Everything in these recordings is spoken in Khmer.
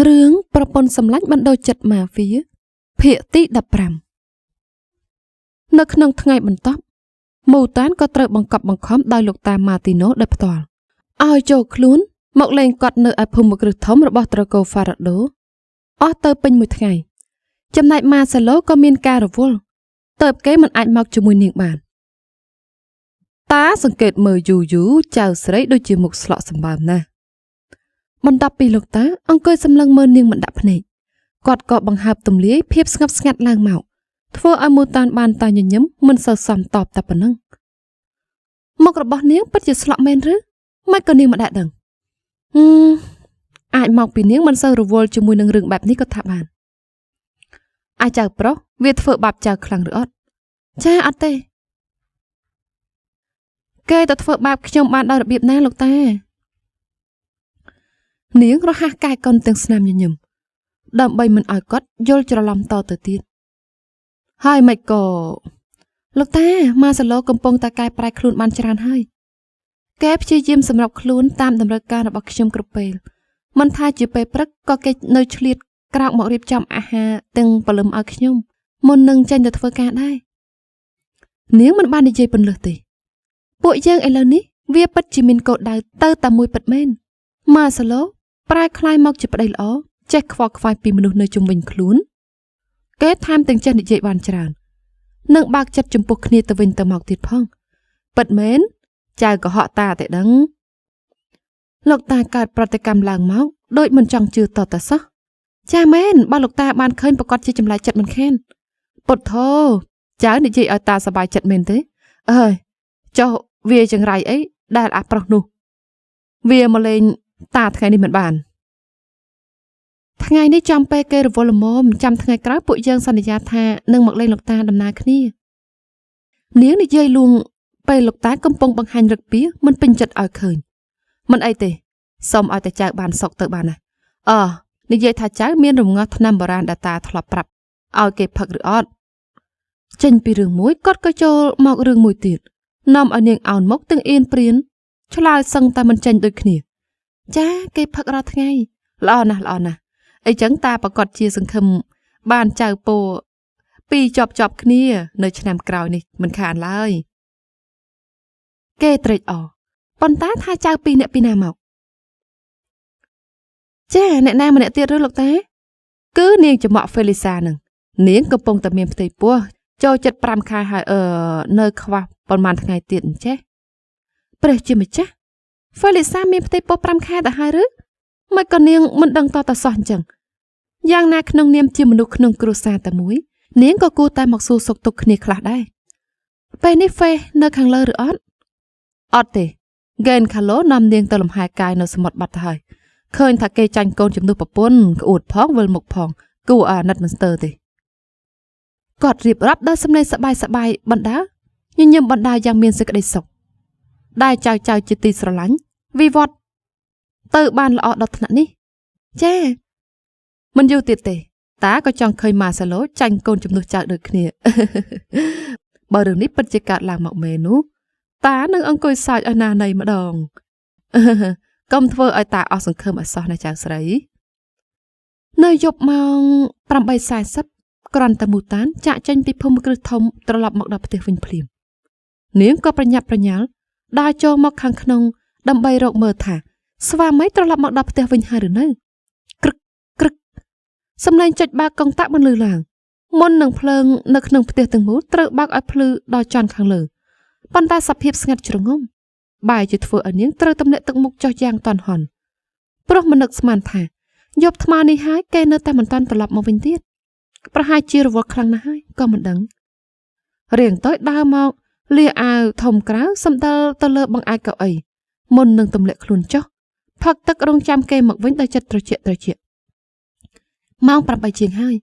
រឿងប្រពន្ធសម្លាញ់បណ្ដោយចិត្តម៉ាហ្វៀភាគទី15នៅក្នុងថ្ងៃបន្ទាប់មូតានក៏ត្រូវបង្កប់បង្ខំដោយលោកតាម៉ាទីណូដោយផ្ទាល់ឲ្យចូលខ្លួនមកលេងកត់នៅឯភូមិគ្រឹះធំរបស់ត្រកូលហ្វារ៉ាដូអស់ទៅពេញមួយថ្ងៃចំណែកម៉ាសាឡូក៏មានការរវល់ទៅគេមិនអាចមកជាមួយនាងបានតាសង្កេតមើលយូរចៅស្រីដូចជាមុខស្លក់សម្បើមណាស់បន្ទាប់ពីលោកតាអង្គុយសម្លឹងមើលនាងមិនដាក់ភ្នែកគាត់ក៏បង្ហើបទម្លាយភាពស្ងប់ស្ងាត់ឡើងមកធ្វើឲ្យមូតានបានតែញញឹមមិនសូវសមតបតែប៉ុណ្ណឹងមុខរបស់នាងពិតជាស្លក់មែនឬមិនក៏នាងមិនដាក់ដឹងអាចមកពីនាងមិនសូវរវល់ជាមួយនឹងរឿងបែបនេះក៏ថាបានអាចៅប្រុសវាធ្វើបាបចៅខ្លាំងឬអត់ចាអត់ទេគេទៅធ្វើបាបខ្ញុំបានដោយរបៀបណាលោកតានាងរហ័សកាយកូនទាំងស្នាមញញឹមដើម្បីមិនឲ្យគាត់យល់ច្រឡំតទៅទៀតហើយមិនក៏លោកតាម៉ាសាឡូកំពុងតែកែប្រែខ្លួនបានច្រើនហើយកែព្យាយាមសម្រាប់ខ្លួនតាមតម្រូវការរបស់ខ្ញុំគ្រប់ពេលមិនថាជាពេលព្រឹកក៏គេនៅឆ្លៀតក្រោកមករៀបចំអាហារទាំងព្រលឹមឲ្យខ្ញុំមុននឹងចេញទៅធ្វើការដែរនាងមិនបាននិយាយពន្លើសទេពួកយើងឥឡូវនេះវាពិតជាមានកោដដៅទៅតែមួយពិតមែនម៉ាសាឡូប្រែคล้ายមកជាប្តីល្អចេះខ្វល់ខ្វាយពីមនុស្សនៅជុំវិញខ្លួនគេថែមទាំងចេះនិយាយបានច្រើននិងបើកចិត្តចំពោះគ្នាទៅវិញទៅមកទៀតផងពិតមែនចៅកុហកតាតែដឹងលោកតាកើតប្រតិកម្មឡើងមកដូចមិនចង់ជឿតតសោះចាមែនបើលោកតាបានឃើញប្រកាសជាចម្លែកចិត្តមិនខានពុទ្ធោចៅនិយាយឲ្យតាសប្បាយចិត្តមែនទេអើយចុះវាចង្រៃអីដែលអាប្រុសនោះវាមកលេងតាថ្ងៃនេះមិនបានថ្ងៃនេះចំពេលគេរវល់ល្មមចាំថ្ងៃក្រោយពួកយើងសន្យាថានឹងមកលេងលោកតាដំណើរគ្នានាងនិយាយលួងពេលលោកតាកំពុងបង្ហាញរឹកពីមិនពេញចិត្តឲ្យឃើញមិនអីទេសូមឲ្យតែចៅបានសុខទៅបានណានិយាយថាចៅមានរងាស់ថ្នាំបុរាណដែលតាធ្លាប់ប្រាប់ឲ្យគេផឹកឬអត់ចេញពីរឿងមួយគាត់ក៏ចូលមករឿងមួយទៀតនាំឲ្យនាងអោនមុខទាំងអៀនព្រានឆ្លើយសឹងតែមិនចេញដូចគ្នាចាគេផឹករាល់ថ្ងៃល្អណាស់អីចឹងតាប្រកាសជាសង្ឃឹមបានចៅពោពីរជាប់គ្នានៅឆ្នាំក្រោយនេះមិនខានឡើយគេត្រេកអរប៉ុន្តែថាចៅពីរអ្នកពីណាមកចាអ្នកណាម្នាក់ទៀតឬលោកតាគឺនាងចំអកហ្វេលីសានឹងនាងកំពុងតែមានផ្ទៃពោះចូល75ខែហើយនៅខ្វះប្រហែលថ្ងៃទៀតអញ្ចេះព្រះជាម្ចាស់ហ្វេលីសាមានផ្ទៃពោះ5ខែទៅហើយឬមិនក៏នាងមិនដឹងតសោះអញ្ចឹងយ៉ាងណាក្នុងនាមជាមនុស្សក្នុងគ្រួសារតែមួយនាងក៏គួរតែមកសួរសុខទុក្ខគ្នាខ្លះដែរពេលនេះហ្វេនៅខាងលើឬអត់ទេហ្គេនខាឡូនាំនាងទៅលំហែកាយនៅសមុទ្របាត់ទៅហើយឃើញថាគេចាញ់កូនជំនួសប្រពន្ធក្អួតផងវិលមុខផងគួរអាណិតមិនស្ទើរទេគាត់រៀបរាប់ដល់សំឡេងសប្បាយបណ្ដាញញឹមបណ្ដាយ៉ាងមានសេចក្តីសុខដែលចៅជាទីស្រឡាញ់វិវត្តទៅបានល្អដល់ថ្នាក់នេះចាមិនយូរទៀតទេតាក៏ចង់ឃើញម៉ាសាឡូចាញ់កូនជំនួសចៅដូចគ្នាបើរឿងនេះពិតជាកើតឡើងមកមែននោះតានឹងអង្គុយសើចឲ្យណាណីម្ដងកុំធ្វើឲ្យតាអស់សង្ឃឹមអសោះណាចៅស្រីនៅយប់ម៉ោង 8:40 គ្រាន់តែមូតានចាក់ចេញពីភូមិគ្រឹះធំត្រឡប់មកដល់ផ្ទះវិញភ្លាមនាងក៏ប្រញាប់ប្រញាល់ដើរចូលមកខាងក្នុងដើម្បីរកមើលថាស្វាមីត្រឡប់មកដល់ផ្ទះវិញហើយឬនៅក្រឹកសំឡេងចុចបាកុងតាក់បន្លឺឡើងមុននឹងភ្លើងនៅក្នុងផ្ទះទាំងមូលត្រូវបើកឲ្យភ្លឺដល់ចន្ទខាងលើប៉ុន្តែសភាពស្ងាត់ជ្រងំបែរជាធ្វើឲ្យនាងត្រូវទម្លាក់ទឹកមុខចុះយ៉ាងតន់ហន់ព្រោះមិននឹកស្មានថាយប់ថ្មនេះហើយគេនៅតែមិនតាន់ត្រឡប់មកវិញទៀតប្រហែលជារវល់ខ្លាំងណាស់ហើយក៏មិនដឹងរៀងតូចដើរមកលាអាវធំក្រៅសំដិលទៅលើបង្អែកកៅអីមុននឹងទម្លាក់ខ្លួនចុះផឹកទឹករងចាំគេមកវិញដោយចិត្តត្រជាក់ម៉ោង 8 ជាងហើយ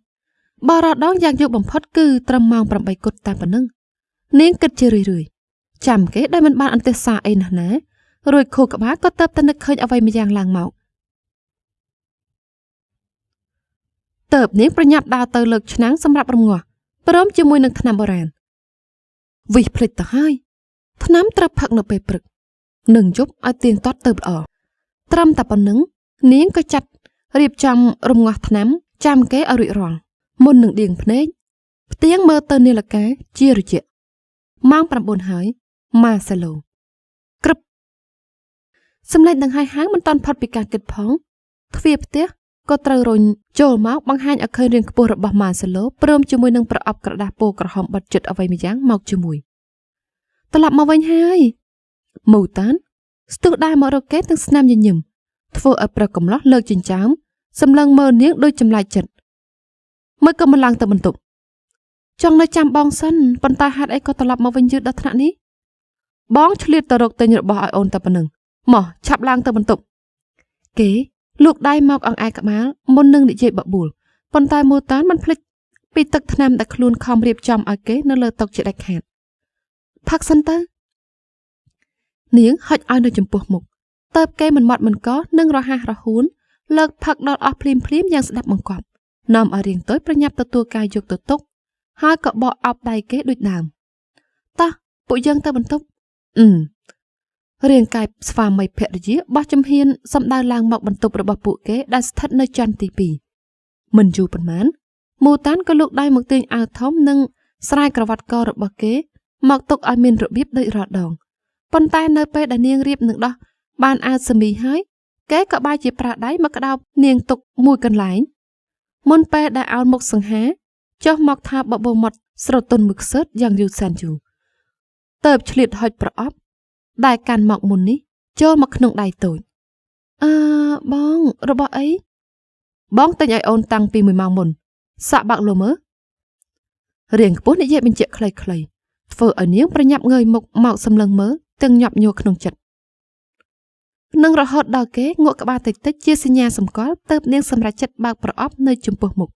បរដងយ៉ាងយប់បំផុតគឺត្រឹមម៉ោង 8 គត់តែប៉ុណ្ណឹងនាងគិតជារឿយចាំគេដែលមិនបានអន្ទះសារអីណាស់ណារួចខួរក្បាលក៏ទៅតែនឹកឃើញអ្វីម្យ៉ាងឡើងមកតើបនាងប្រញាប់ដើរទៅលើកឆ្នាំងសម្រាប់រំងាស់ព្រមជាមួយនឹងថ្នាំបុរាណវិសភ្លេចទៅហើយថ្នាំត្រូវផឹកនៅពេលព្រឹកនឹងយប់ឲ្យទៀងទាត់ទៅល្អត្រឹមតែប៉ុណ្ណឹងនាងក៏ចាត់ រៀបចំរំងាស់ថ្នាំចាំគេឲ្យរួចរាល់មុននឹងដៀងភ្នែកផ្ទៀងមើលទៅនាឡិកាជារយៈម៉ោង 9 ហើយម៉ាសេឡូក្រឹបសម្លេងដង្ហែហាងមិនតាន់ផុតពីការគិតផងទ្វារផ្ទះក៏ត្រូវរុញចូលមកបង្ហាញឲ្យឃើញរាងខ្ពស់របស់ម៉ាសេឡូព្រមជាមួយនឹងប្រអប់ក្រដាសពណ៌ក្រហមបិទជិតអ្វីម្យ៉ាងមកជាមួយត្រឡប់មកវិញហើយមូតានស្ទុះដែរមករកគេទាំងស្នាមញញឹមធ្វើឲ្យប្រុសកំឡោះលើកចិញ្ចើមសម្លឹងមើលនាងដូចចម្លែកចិត្តមើលក៏មិនឡើងទៅបន្ទប់ចង់នៅចាំបងសិនប៉ុន្តែហេតុអីក៏ត្រឡប់មកវិញយឺតដល់ថ្នាក់នេះបងឆ្លៀតទៅរកទិញរបស់ឲ្យអូនតែប៉ុណ្្នឹងមកឆាប់ឡើងទៅបន្ទប់គេលោកដៃមកអង្អែក្បាលមុននឹងនិយាយបបួលប៉ុន្តែមូតានមិនភ្លេចពីទឹកថ្នាំដែលខ្លួនខំរៀបចំឲ្យគេនៅលើតុជាដាច់ខាតផឹកសិនទៅនាងហុចឲ្យនៅចំពោះមុខតើបគេមិនមាត់មិនកនឹងរហ័សរហួនលើកផឹកដល់អស់ភ្លាមយ៉ាងស្ដាប់បង្គាប់នាំឲ្យរៀងតូចប្រញាប់ទទួលការយកទៅទុកហើយក៏បកអោបដៃគេដូចដើមតោះពួកយើងទៅបន្ទប់រាងកាយស្វាមីភរិយាបោះចំហៀនសម្ដៅឡើងមកបន្ទប់របស់ពួកគេដែលស្ថិតនៅចន្ទទី2មិនយូរប៉ុន្មានមូតានក៏លោកដៃមកទាញអាវធំនិងស្រាយក្រវ៉ាត់ករបស់គេមកទុកឲ្យមានរបៀបដូចរាល់ដងប៉ុន្តែនៅពេលដែលនាងរៀបនឹងដោះបានអាវសមីហើយគេក៏បែរជាប្រើដៃមកក្តោបនាងទុកមួយកន្លែងមុនពេលដែលអោនមុខសង្ហាចុះមកថាបបោមាត់ស្រទន់មួយខ្សឹតយ៉ាងយូរសែនយូរទៅឆ្លៀតហុចប្រអប់ដែលកាន់មកមុននេះចូលមកក្នុងដៃតូចបងរបស់អីបងទិញឲ្យអូនតាំងពី1 ម៉ោងមុនសាក់បាក់លោមើរៀងខ្ពស់និយាយបញ្ជាក់ខ្លីៗធ្វើឲ្យនាងប្រញាប់ងើយមុខមកសម្លឹងមើលទាំងញាប់ញ័រក្នុងចិត្តនឹងរហូតដល់គេងក់ក្បាលតិចជាសញ្ញាសម្គាល់ទៅនាងសម្រេចចិត្តបើកប្រអប់នៅចំពោះមុខ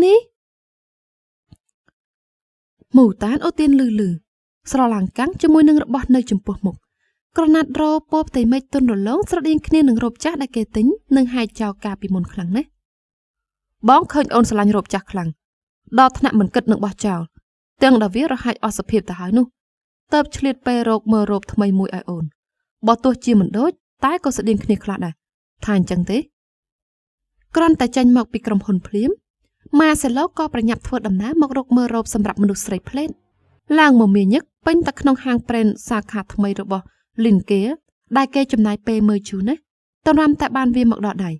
នេះមូតានអូទៀនលឺស្រឡាំងកាំងជាមួយនឹងរបស់នៅចំពោះមុខក្រណាត់រោពណ៌ផ្ទៃមេឃទុនរលោងស្រដៀងគ្នានឹងរ៉ូបចាស់ដែលគេទិញនិងហែកចោលកាលពីមុនខ្លាំងណាស់បងឃើញអូនស្រឡាញ់រ៉ូបចាស់ខ្លាំងដល់ថ្នាក់មិនគិតនឹងបោះចោលទាំងដែលវារហ័សអស់សភាពទៅហើយនោះតើបឆ្លៀតពេលរកមើលរ៉ូបថ្មីមួយឲ្យអូនបើទោះជាមិនដូចតែក៏ស្តៀងគ្នាខ្លះដែរថាអញ្ចឹងទេគ្រាន់តែចេញមកពីក្រុមហ៊ុនភ្លាមម៉ាសេឡូក៏ប្រញាប់ធ្វើដំណើរមករកមើលរ៉ូបសម្រាប់មនុស្សស្រីផ្លេតឡើងមកមាញឹកពេញតែក្នុងហាងប្រេនសាខាថ្មីរបស់លីនគេដែលគេចំណាយពេលមើលជូរណាតរំតែបានវាមកដល់ដៃ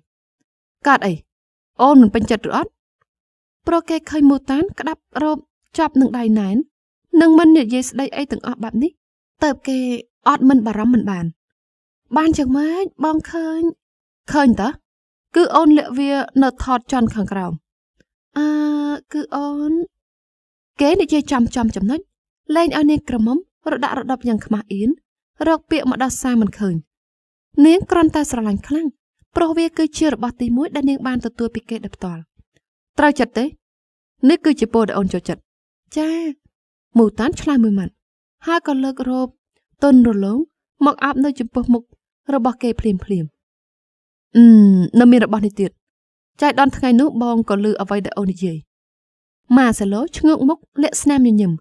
កើតអីអូនមិនពេញចិត្តឬអត់ព្រោះគេឃើញមូតានក្តាប់រ៉ូបជាប់នឹងដៃណែននឹងមិននិយាយស្ដីអីទាំងអស់បែបនេះតើបគេអត់មិនបារម្ភមិនបានចឹងម៉េចបងឃើញតើគឺអូនលាក់វានៅថតចន់ខាងក្រោមគឺអូនគេនិយាយចំចំណុចលែងឲ្យនាងក្រមុំរដាក់រដប់យ៉ាងខ្មាស់អៀនរកពាក្យមកដោះសារមិនឃើញនាងគ្រាន់តែស្រឡាញ់ខ្លាំងព្រោះវាគឺជារបស់ទី1ដែលនាងបានទទួលពីគេដោយផ្ទាល់ត្រូវចិត្តទេនេះគឺជាពរដែលអូនចូលចិត្តចាមូតានឆ្លើយមួយម៉ាត់ហើយក៏លើករ៉ូបទុនរលោងមកអោបនៅចំពោះមុខរបស់គេភ្លាមនៅមានរបស់នេះទៀតចៃដន្យថ្ងៃនោះបងក៏លឺអ្វីដែលអូននិយាយម៉ាសេឡូឆ្ងើកមុខលាក់ស្នាមញញឹម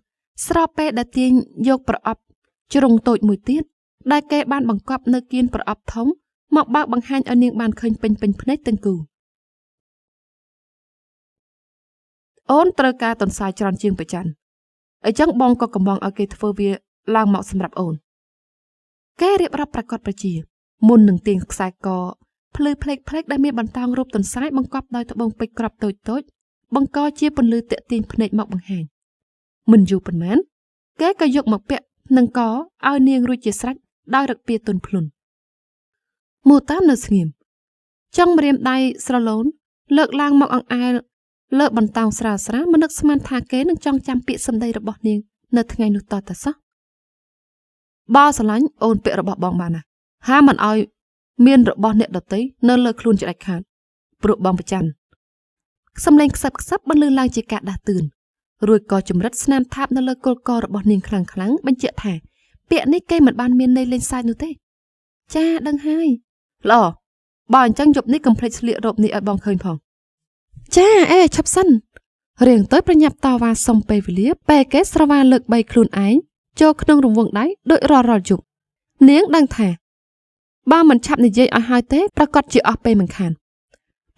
ស្របពេលដែលទាញយកប្រអប់ជ្រុងតូចមួយទៀតដែលគេបានបង្កប់នៅគៀនប្រអប់ធំមកបើកបង្ហាញឲ្យនាងបានឃើញពេញភ្នែកទាំងគូអូនត្រូវការទន្សាយច្រើនជាងប្រច័ណ្ឌអញ្ចឹងបងក៏កំងឲ្យគេធ្វើវាឡើងមកសម្រាប់អូនគេរៀបរាប់ប្រកាសប្រជាមុននឹងទាញខ្សែកភ្លឺផ្លេកដែលមានបន្តោងរូបទន្សាយបង្កប់ដោយត្បូងពេជ្រក្របតូចបង្កជាពន្លឺតាក់ទាញភ្នែកមកបង្ហាញមិនយូរប៉ុន្មានគេក៏យកមកពាក់នឹងកឲ្យនាងរួចជាស្រេចដោយរឹកពីទុនភ្លុនមូតានៅស្ងៀមចង់ម្រាមដៃស្រឡូនលើកឡើងមកអង្អែលលើបន្តោងស្រាលមិននឹកស្មានថាគេនឹងចង់ចាំពាក្យសម្ដីរបស់នាងនៅថ្ងៃនោះតតែសោះបើស្រឡាញ់អូនពាក់របស់បងបានណាហាមិនឲ្យមានរបស់អ្នកដតីនៅលើខ្លួនជាដាច់ខាតព្រោះបងប្រច័ណ្ឌសំឡេងខ្សឹបបន្លឺឡើងជាការដាស់តឿនរួចក៏ជំរិតស្នាមថាបនៅលើគល់ករបស់នាងខ្លាំងបញ្ជាក់ថាពាក្យនេះគេមិនបានមានន័យលេងសើចនោះទេចាដឹងហើយល្អបើអញ្ចឹងយប់នេះកុំភ្លេចស្លៀករ៉ូបនេះឲ្យបងឃើញផងចាឆាប់សិនរៀងទៅប្រញាប់តវ៉ាសុំពេលវេលាពេលគេស្រវាលើកបីខ្លួនឯងចូលក្នុងរង្វង់ដៃដូចរាល់យប់នាងដឹងថា បើមិនឆាប់និយាយឲ្យហើយទេប្រកាសជាអស់ពេលមិនខាន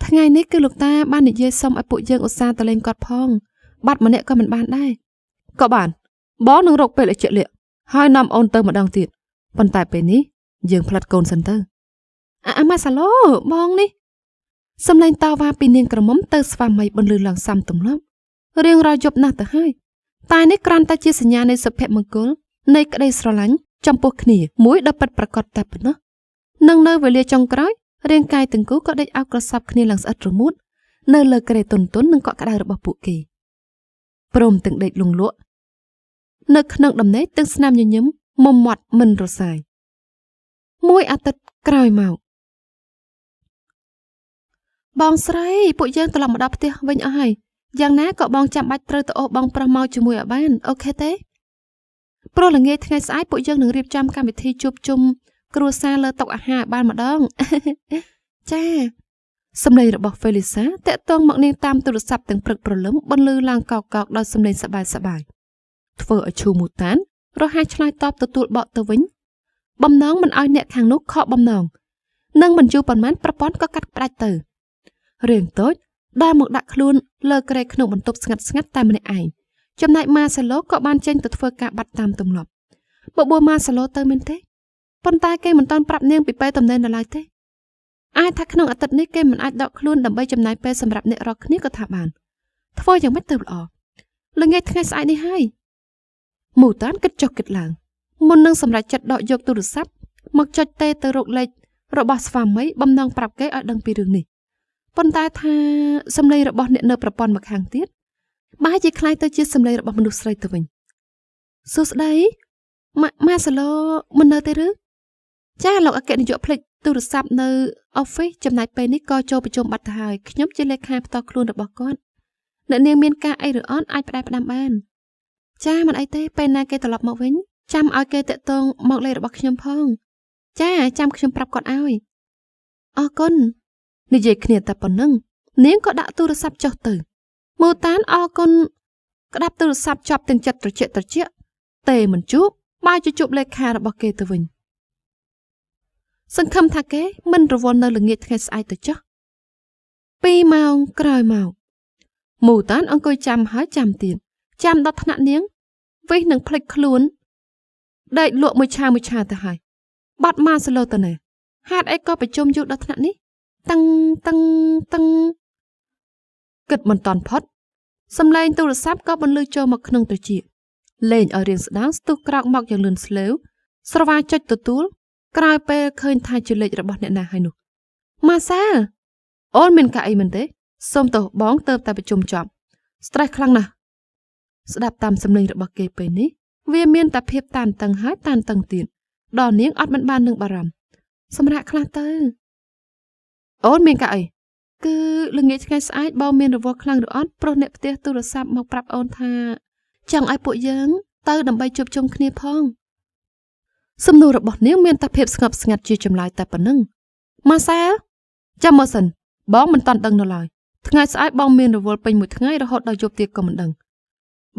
ថ្ងៃនេះគឺលោកតាបាននិយាយសុំឲ្យពួកយើងឧស្សាហ៍ទៅលេងគាត់ផងបាត់ម្នាក់ក៏មិនបានដែរក៏បានបងនឹងរកពេលឲ្យជាក់លាក់ហើយនាំអូនទៅម្ដងទៀតប៉ុន្តែពេលនេះយើងផ្លិតកូនសិនទៅអាម៉ាសាឡូបងនេះសំឡេងតវ៉ាពីនាងក្រមុំទៅស្វាមីបន្លឺឡើងសាំទម្លាប់រៀងរាល់យប់ណាស់ទៅហើយតែនេះគ្រាន់តែជាសញ្ញានៃសុភមង្គលនៃក្តីស្រឡាញ់ចំពោះគ្នាមួយដ៏ពិតប្រាកដតែប៉ុណ្ណោះនឹងនៅវេលាចុងក្រោយរាងកាយទាំងគូក៏ដេកអោបក្រសាប់គ្នាឡើងស្អិតរមួតនៅលើគ្រែទន់ៗនិងកក់ក្ដៅរបស់ពួកគេព្រមទាំងដេកលងលក់នៅក្នុងដំណេកទាំងស្នាមញញឹមមុំមាត់មិនរសាយមួយអាទិត្យក្រោយមកបងស្រីពួកយើងត្រឡប់មកដល់ផ្ទះវិញអស់ហើយយ៉ាងណាក៏បងចាំបាច់ត្រូវទៅអូសបងប្រុសមកជាមួយឲ្យបានអូខេទេព្រោះល្ងាចថ្ងៃស្អែកពួកយើងនឹងរៀបចំកម្មវិធីជួបជុំគ្រួសារលើតុអាហារបានម្ដងចាសម្លេងរបស់ Felisa តាក់ទងមកនាងតាមទូរស័ព្ទទាំងព្រឹកព្រលឹមបន្លឺឡើងកោកៗដោយសម្លេងសប្បាយធ្វើឲ្យឈូមូតានរហ័សឆ្លើយតបទទួលបកទៅវិញបំណងមិនឲ្យអ្នកខាងនោះខកបំណងនឹងមិនយូរប៉ុន្មានប្រព័ន្ធក៏កាត់ផ្ដាច់ទៅរឿងតូចដែលមកដាក់ខ្លួនលើក្រែក្នុងបន្ទប់ស្ងាត់តែម្នាក់ឯងចំណែកម៉ាសាឡូក៏បានចេញទៅធ្វើការបាត់តាមទម្លាប់បបួលម៉ាសាឡូទៅមែនទេប៉ុន្តែគេមិនតាន់ប្រាប់នាងពីពេលតំណែងដល់ឡើយទេអាចថាក្នុងអាទិត្យនេះគេមិនអាចដកខ្លួនដើម្បីចំណាយពេលសម្រាប់អ្នករកគ្នាក៏ថាបានធ្វើយ៉ាងម៉េចទៅល្អល្ងាចថ្ងៃស្អែកនេះហើយមូតានគិតចុះគិតឡើងមុននឹងសម្រេចចិត្តដកយកទូរស័ព្ទមកចុចទេទៅរកលេខរបស់ស្វាមីបំណងប្រាប់គេឲ្យដឹងពីរឿងនេះប៉ុន្តែថាសម្លេងរបស់អ្នកនៅប្រព័ន្ធម្ខាងទៀតបែរជាคล้ายទៅជាសម្លេងរបស់មនុស្សស្រីទៅវិញសួស្ដីម៉ាសាឡូមិននៅទេឬចាលោកអគ្គនាយកភ្លេចទូរស័ព្ទនៅ office ចំណែកពេលនេះក៏ចូលប្រជុំបាត់ទៅហើយខ្ញុំជាលេខាផ្ទាល់ខ្លួនរបស់គាត់អ្នកនាងមានការអីឬអត់អាចផ្ដែផ្ដាំបានចាមិនអីទេពេលណាគេត្រឡប់មកវិញចាំឲ្យគេតាក់ទងមកលេខរបស់ខ្ញុំផងចាចាំខ្ញុំប្រាប់គាត់ឲ្យអរគុណនិយាយគ្នាតែប៉ុណ្្នឹងនាងក៏ដាក់ទូរស័ព្ទចុះទៅមូតានអរគុណក្តាប់ទូរស័ព្ទជាប់ទាំងចិត្តត្រជាក់ទេមិនជួបបើជជប់លេខារបស់គេទៅវិញសង្ឃឹមថាគេមិនរវល់នៅល្ងាចថ្ងៃស្អែកទៅចុះ2ម៉ោងក្រោយមកមូតានអង្គុយចាំហើយចាំទៀតចាំដល់ថ្នាក់នាងវិញនឹងភ្លេចខ្លួនដេកលក់មួយឆាទៅហើយបាត់ម៉ាសាឡូទៅណែហេតុអីក៏ប្រជុំយូរដល់ថ្នាក់នេះតឹងគិតមិនតាន់ផុតសំឡេងទូរស័ព្ទក៏បន្លឺចូលមកក្នុងត្រចៀកលេងឲ្យរៀងស្ដាងស្ទុះក្រោកមកយ៉ាងលឿនស្លើវស្រវាចុចទទួលក្រោយពេលឃើញថាជាលេខរបស់អ្នកណាហើយនោះម៉ាសាលអូនមានការអីមែនទេសូមទោសបងទៅតែប្រជុំចប់ stress ខ្លាំងណាស់ស្ដាប់តាមសំឡេងរបស់គេពេលនេះវាមានតែភាពតានតឹងហើយតានតឹងទៀតដល់នាងអត់មិនបាននឹងបារម្ភសម្រាប់ខ្លះទៅអូនមានការអីគឺល្ងាចថ្ងៃស្អែកបងមានរវល់ខ្លាំងឬអត់ព្រោះអ្នកផ្ទះទូរស័ព្ទមកប្រាប់អូនថាចង់ឲ្យពួកយើងទៅដើម្បីជួបជុំគ្នាផងសំណួររបស់នាងមានតែភាពស្ងប់ស្ងាត់ជាចម្លើយតែប៉ុណ្ណឹងម៉ាសាចាំមើលសិនបងមិនតាន់ដឹងនៅឡើយថ្ងៃស្អែកបងមានរវល់ពេញមួយថ្ងៃរហូតដល់យប់ទៀតក៏មិនដឹង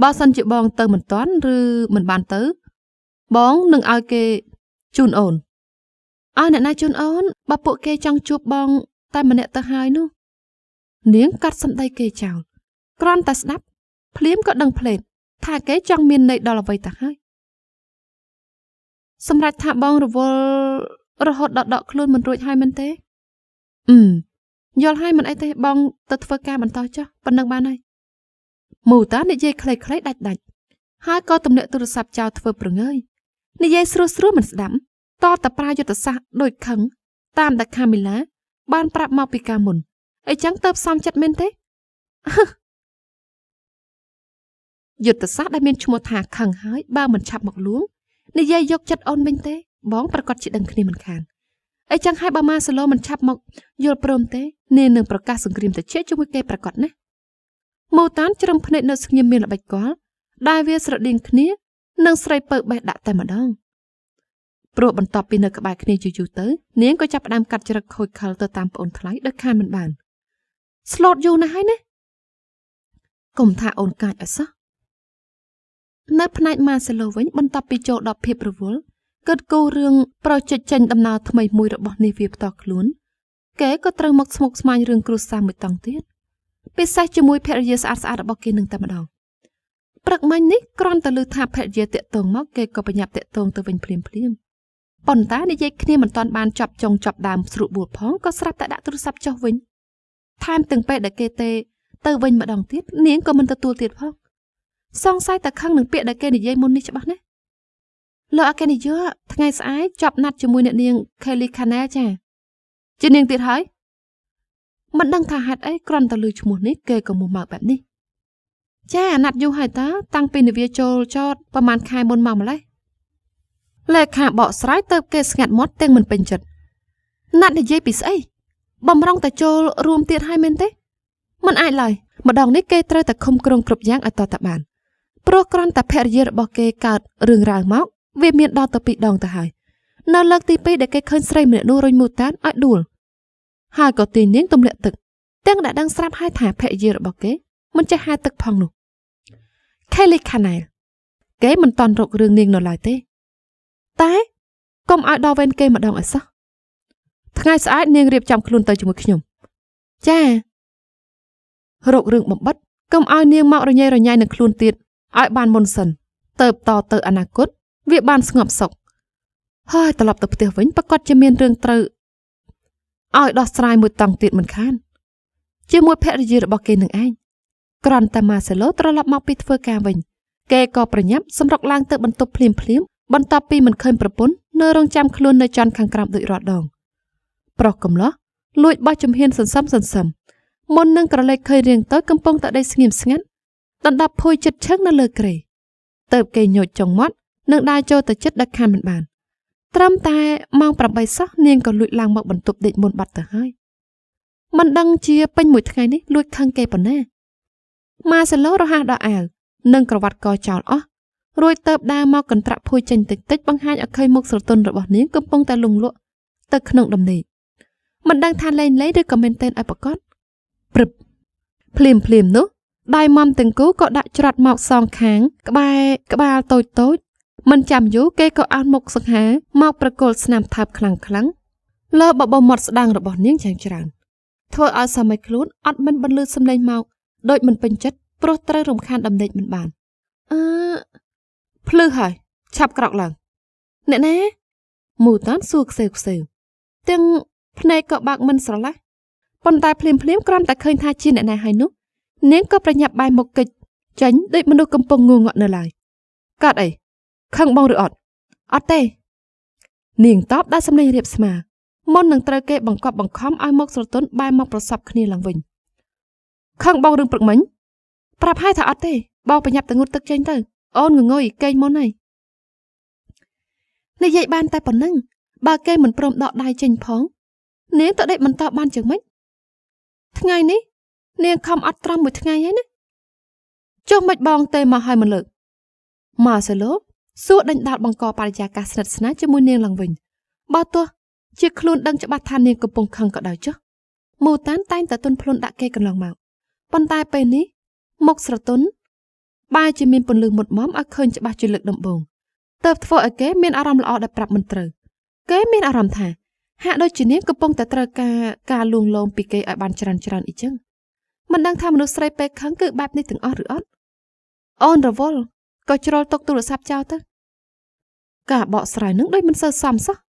បើសិនជាបងទៅមិនតាន់ឬមិនបានទៅបងនឹងឲ្យគេជូនអូនឲ្យអ្នកណាជូនអូនបើពួកគេចង់ជួបបងតែម្នាក់ទៅហើយនោះនាងកាត់សម្ដីគេចោលគ្រាន់តែស្ដាប់ភ្លាមក៏ដឹងភ្លេតថាគេចង់មានន័យដល់អ្វីទៅហើយសម្រាប់ថាបងរវល់រហូតដល់ដកខ្លួនមិនរួចហើយមែនទេយល់ហើយមិនអីទេបងទៅធ្វើការបន្តចុះប៉ុណ្ណឹងបានហើយមូតានិយាយខ្លីៗដាច់ហើយក៏ទម្លាក់ទូរស័ព្ទចោលធ្វើប្រងើយនិយាយស្រួលមិនស្ដាប់តតែប្រើយុទ្ធសាស្ត្រដូចខឹងតាមតែកាមីឡាបានប្រាប់មកពីការមុនអីចឹងទៅផ្សំចិត្តមែនទេយុទ្ធសាស្ត្រដែលមានឈ្មោះថាខឹងហើយបើមិនឆាប់មកលួងនិយាយយកចិត្តអូនវិញទេបងប្រកាសជាដឹងគ្នាមិនខានអីចឹងហើយបើម៉ាសាឡូមិនឆាប់មកយល់ព្រមទេនាងនឹងប្រកាសសង្គ្រាមត្រជាជាមួយគេប្រកាសណាមូតានច្រឹមភ្នែកនៅស្ងៀមមានល្បិចកលដែលវាស្រដៀងគ្នានឹងស្រីពៅបេះដាក់តែម្ដងព្រោះបន្ទាប់ពីនៅក្បែរគ្នាយូរទៅនាងក៏ចាប់ផ្ដើមកាត់ច្រឹកខូចខលទៅតាមប្អូនថ្លៃដោយខានមិនបានស្លូតយូរណាស់ហើយណាកុំថាអូនកាចអសោះនៅផ្នែកម៉ាសាឡូវិញបន្ទាប់ពីចូលដល់ភាពរវល់ Kết cô rương project tranh đâm nào thay mùi rập bọt nê việc tọt luôn. Kế có trăng mặc smok smile rương cruise sang một tầng tiết. Bị sai cho mùi pet years art art bọt kia nâng tầm đòn. Bật mạnh ní con ta lưu thả pet year tệ tông móc kế có bị nhập tệ tông từ vinh phim. Bọn ta đi dây kia mình toàn bàn chọc chồng chọc đàm sụt bụt phóng có sắp tại đã tôi sắp cho vinh. Tham từng pet đã kê tê từ vinh mà đòn tiết niếng có mình ta tua tiệt phong. Song sai ta khăng nâng pet đã kê đi dây môn ní cho bác nè. Lỡ cái này chưa, ngày sáng chọc nát cho mùi nệ niên Kelly Canel chà. Chứ niên tiệt hỏi. Mình đang thả hạt ấy, còn ta lưu cho một nít kê còn một màu bẹp đi. Chà, nát dù hai ta, tăng pin để viết choประมาณ khai môn màu mà lấy. Lệ khả bỏ sái tơ kê ngạt mót tên mình bình chật. Nát để dây bị sấy. Bầm rong ta cho rùm tiệt hai bên thế. Mình ai lời, mà đòn nít kê trơi ta không krong krop giang ở tòa tạ bàn. Pro con ta pet year bỏ kê cạt rừng ràng máu. Vì miệng đo tập bị đòn ta hai. Nó lợt tí bê để cái khơi srei mình nô rồi mù tán ai đùa. Hai có tiền những tông lệ tực. Đang đã đang sắp hai thả pet year bỏ kế. Mình chạy hai tực phong nụ. Kelly Canel. Kế mình toàn rộng rừng niên nó lại thế. Tái. Công ai đo ven kê mà đòn ở sao. Ngày xã niên riêng chăm khuôn tới cho một khi nhầm. Chà. Rộng rừng bẩm bất. Công ai niên mạo rồi nhai nâng khuôn tiệt. Ai bàn môn sần. Tợp to tờ anakut. Việc bàn ngọc sọc. Hơi ta lọc tập tiệc vĩnh bắt quát cho miên rương trừ. Ai đo srai một tầng tiệt mình khan. Chứ mùi pet gì được bọc kê nâng anh. Còn ta mà sẽ lốt ra lọc mọc bít phơ ca vĩnh. Kê có bà nhắm xâm rọc lang tự bần tục phlim phlim. Bần tập pi mình khơi bà bốn. Nơi rong chăm khuôn nơi chăn kháng krab đuổi rọt đòn. Bà cầm ló. Lụi ba chùm hiên sần sầm. Môn nâng cả lệch khơi riêng tới cầm pông tại đây nghiêm ngắn. Đàn đạp phôi chất chắc nó lơ kề. Tợp kê nhột trong mót. Nâng đai cho tới chất đặc khăn mình bàn. Tram tai mang bà bay sắc niên còn lụi lang mọc bẩn tục định môn bạch tờ hai. Mình đăng chia bánh mùi ngày ní lụi khăn kê bẩn nè. Mà sẽ lỡ ra ha đỏ ảo. Nâng cả vặt coi chào ó. Rồi tợp đa mau cần trạp phôi chanh tích tích bằng hai ở khơi một sở tuần rồi bỏ niên cầm bông ta lùng lụa. Tờ khăn đầm nị. Mình đang than lên lấy đứa comment tên ai bỏ cót. Prip. Phlim nữa. Đai mong từng cứu có đại trọt mọc song kháng. Các ba tối. Mình chạm dũ kê có ăn một sắc há. Mọc bà cột snam thạp khlang. Lỡ bỏ bầu mọt đang rồi bỏ niếng chàng tràn. Thôi ở xa mấy khluôn. Ất mình bật lưu xâm lên mọc. Đôi mình bình chất. Pro trơ rồng khan đầm địch mình bàn. Plư hỏi. Chạp krọc lần. Nè. Mù tán xuộc xèo. Tiếng này có bạc mình sở lá. Bọn tài phlim con ta khơi tha chi nè hai nút. Nếu có bà nhập bài một kịch. Tránh địch mình đôi cầm pông ngu ngọn nở lại. Cát ấy. Khăn bông rửa ọt tê. Niềng tóc đã xâm lên riêng mà. Môn nâng trời kê bằng cọp bằng khóm ai mốc sổ tốn bài mọc rồi sọc khnia lăng vinh. Khăn bông rừng bực mánh. Prap hai thả ọt tê. Bao bà nhập từ ngụt tức chênh tơ. Ôn ngồi ngồi cây môn này. Này dạy ban tay bằng nâng. Bà kê mình prom đọ đai chênh phóng. Nếu tựa đậy mình tạo ban chẳng mấy. Ngày ní. Niềng không ọt trăm một ngày ấy nè. Chốc mạch bong tê mà hai mình lực. Mà sẽ lốt. Suốt đánh đạt bằng cò bà gia ca sạch sná cho mùi niên lăng vinh. Bao tua. Chiếc khuôn đăng cho bà than niên cầm bông khăn cọ đào chứ. Mù tán tay ta tuân khuôn đã kê cần lòng mạo. Bọn tay bê ní. Mộc sở tuấn. Ba chỉ miên bồn lưng một móm ở khơi cho bà chuyên lực đậm bồn. Tập phổ ở kế miên aram lọ đập rạp mình trừ. Kế miên aram thả. Hạ đôi chỉ nếm cầm bông ta trừ ca luông lông bị kê ở bàn charan ý chưng. Mình đang tham nước srei bê kháng cự bạp ní từng ót rửa ót. On rồi vô. Có cho tốc tu được sắp trao tới. Cả bọ sài nước đây mình sơ xăm sắc.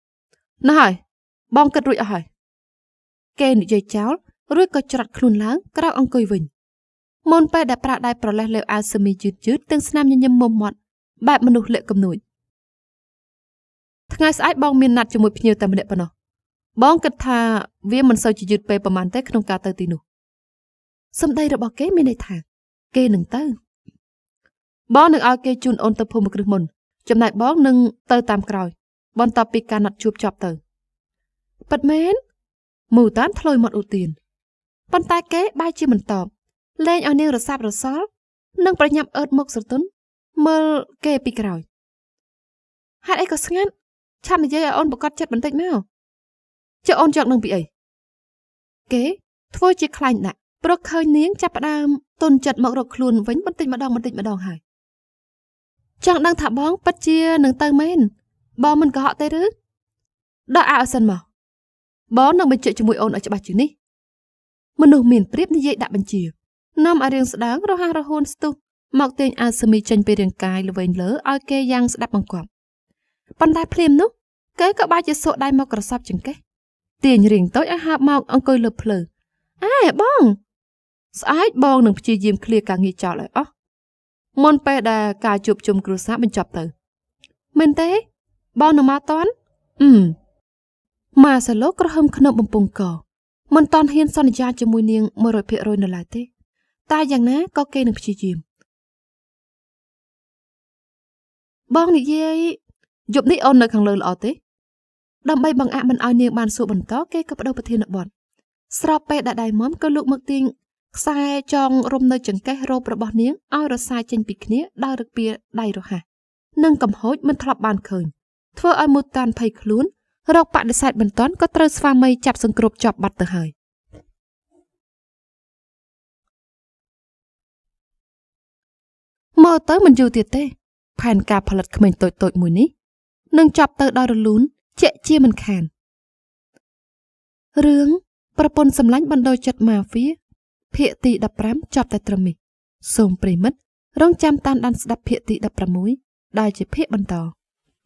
Nó hỏi. Bong cất rụi hỏi. Kê nụ dây cháo. Rụi có cho rạch khuôn láng. Các ông cười vinh. Môn bè đã bạc đai pro lè lèo ao sơ mi chứt. Tương snam nhân nhâm mồm mọt. Bạp mình nụ lệ cầm nụi. Ngày sáng bong miền nạt cho một nhiều tầm lệ bà nó. Bong cất thà. Vì mình sơ chỉ dứt bè bà màn tế không ca tơ tì nụ. Xong đây rồi bỏ kế miền này thả. Kê nâng tơ. Bó nâng ao kê chun ôn tập hôn một rừng môn. Chầm này bó nâng tơ tam kroi. Bọn tập bị ca nặt chụp chọp tờ. Bật mến. Mù tán thlôi mọt ưu tiền. Bọn tay kế bay chi mình tọp. Lên ao niêu rồi sạp rồi xó. Nâng bà nhằm ớt mốc sở tuấn. Mơ kê bị kroi. Hát ấy có ngắn. Chăm thì dây ở ôn bộ cọt chất bắn tích mèo. Chứ ôn chọn nâng bị ấy. Kế. Thôi chỉ khanh nạ. Bro khơi niếng chắp đam. Tôn chật mọc rộc luôn vĩnh bắn tích mà đong hải. Chẳng đang thả bóng bắt chia nâng tơ mến. Bọn mình có họ tê rứ. Đó ảo sân mà. Bọn nâng bên chơi cho mùi ôn ở cho bà chứ ní. Mình nụ miền priếp như vậy đã bên chìa. Nằm ở riêng sẽ đáng rô ha rô hôn stu. Mọc tên Asami chân bê riêng cài lưu vệnh lỡ oi kê giang sẽ đạp bằng quạp. Bọn đai phim nú. Kế có ba chữ sổ đai mọc rô sắp chừng kế. Tiền riêng tối ở hạp mọc ông côi lợp lờ. Bong. Sái bong nâng chì diêm clear cả nghi trò lại. Môn bè đà cả chụp chùm cửu sát bên chọc tử. Mình tế. Bong nâng má toán. Mà sẽ lốt có hâm khăn bông bông cỏ. Mình toàn hiên son ra cho mùi niên mơ rồi phía rồi nở lại thế. Ta dàng ná có kê nâng chì diêm. Bong này dê. Dục ní ôn nơi khẳng lơ lọ thế. Đâm bay bằng ạ mình ao niên bàn sụ bẩn tó kê cấp đâu bà thiên nợ bọn. Srop bè đã đài móm có lụt mực tiên. Sai trong rôm nơi chẳng cái rô bà bò niên. Ao rồi sai trên bì khía đau được bia đầy rồi hả. Nâng cầm hối mình thọp bàn khởi. Thưa ai một tàn phây khluôn. Rọc bạn để sạch bẩn toán có trơ pha mây chạp sừng cộp chọp bật từ hơi. Mơ tới mình dù tiệt tê. Phàn cà phá lật mình tội mùi ní. Nâng chọp tới đo rồi lún. Chệ chia mình khàn. Rướng. Bà bồn xâm lánh bằng đôi chật mà phía. Phịa tì đập rám chọp tay trầm mì. Xôm prê mất. Rong chăm tan đan đập phịa tì đập rám muối. Đài chế phịa bằng tò.